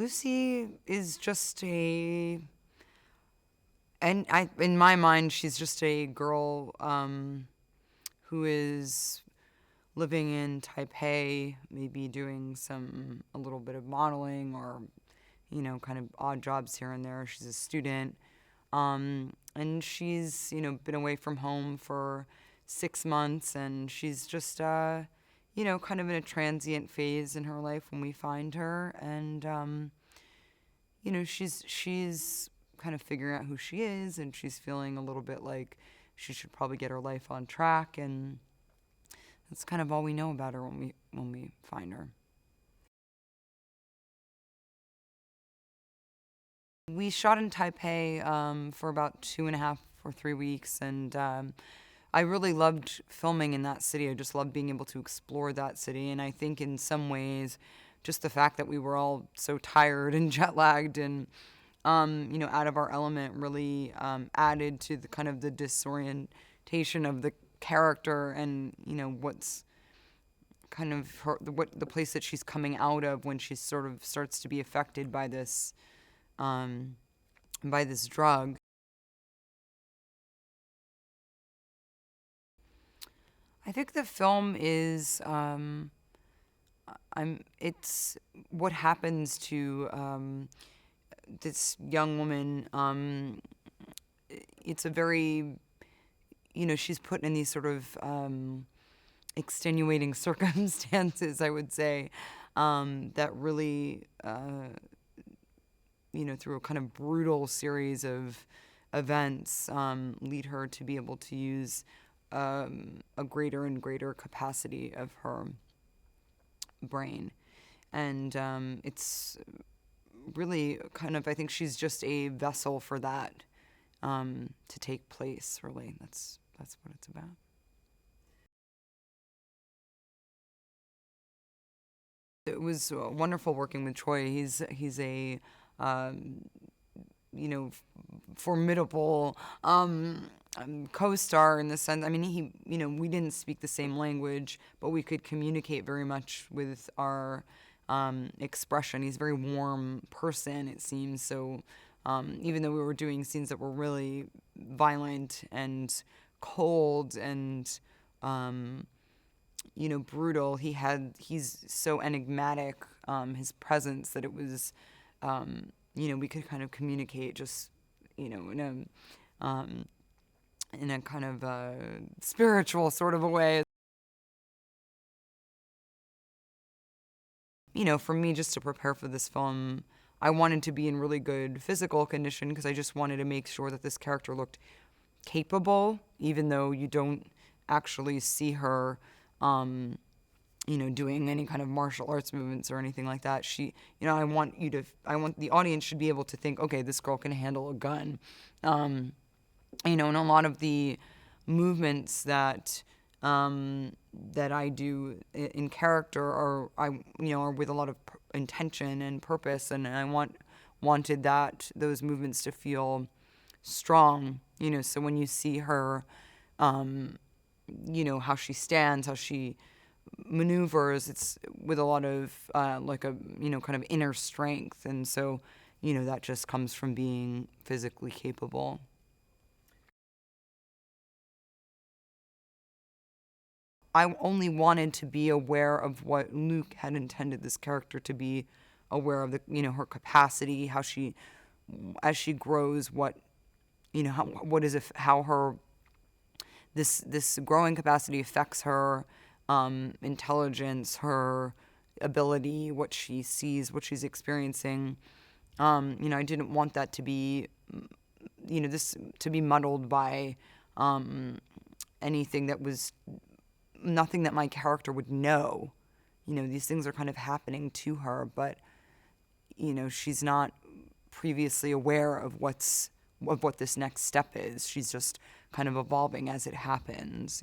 Lucy is just in my mind, she's just a girl who is living in Taipei, maybe doing a little bit of modeling or, kind of odd jobs here and there. She's a student. And she's, been away from home for 6 months, and she's just, kind of in a transient phase in her life when we find her. And, she's kind of figuring out who she is, and she's feeling a little bit like she should probably get her life on track. And that's kind of all we know about her when we find her. We shot in Taipei for about 2.5 or 3 weeks, and I really loved filming in that city. I just loved being able to explore that city, and I think in some ways, just the fact that we were all so tired and jet lagged and out of our element really added to the kind of the disorientation of the character, and what's kind of the place that she's coming out of when she sort of starts to be affected by this drug. I think the film is it's what happens to this young woman. It's a very, she's put in these sort of extenuating circumstances, I would say, that really, through a kind of brutal series of events, lead her to be able to use a greater and greater capacity of her brain. And it's really kind of, I think she's just a vessel for that to take place, really. That's what it's about. It was wonderful working with Troy. He's a formidable co-star in the sense. I mean, we didn't speak the same language, but we could communicate very much with our expression. He's a very warm person, it seems. So even though we were doing scenes that were really violent and cold and brutal, he's so enigmatic, his presence, that it was, we could kind of communicate just, in a kind of spiritual sort of a way. For me, just to prepare for this film, I wanted to be in really good physical condition because I just wanted to make sure that this character looked capable, even though you don't actually see her doing any kind of martial arts movements or anything like that. I want the audience should be able to think, okay, this girl can handle a gun. And a lot of the movements that I do in character are with a lot of intention and purpose, and I wanted those movements to feel strong. So when you see her, how she stands, how she maneuvers, it's with a lot of kind of inner strength, and so that just comes from being physically capable. I only wanted to be aware of what Luke had intended this character to be aware of, her capacity, how she, as she grows, how her this growing capacity affects her intelligence, her ability, what she sees, what she's experiencing. I didn't want that to be, this to be muddled by anything that was nothing that my character would know. These things are kind of happening to her, but she's not previously aware of what this next step is. She's just kind of evolving as it happens.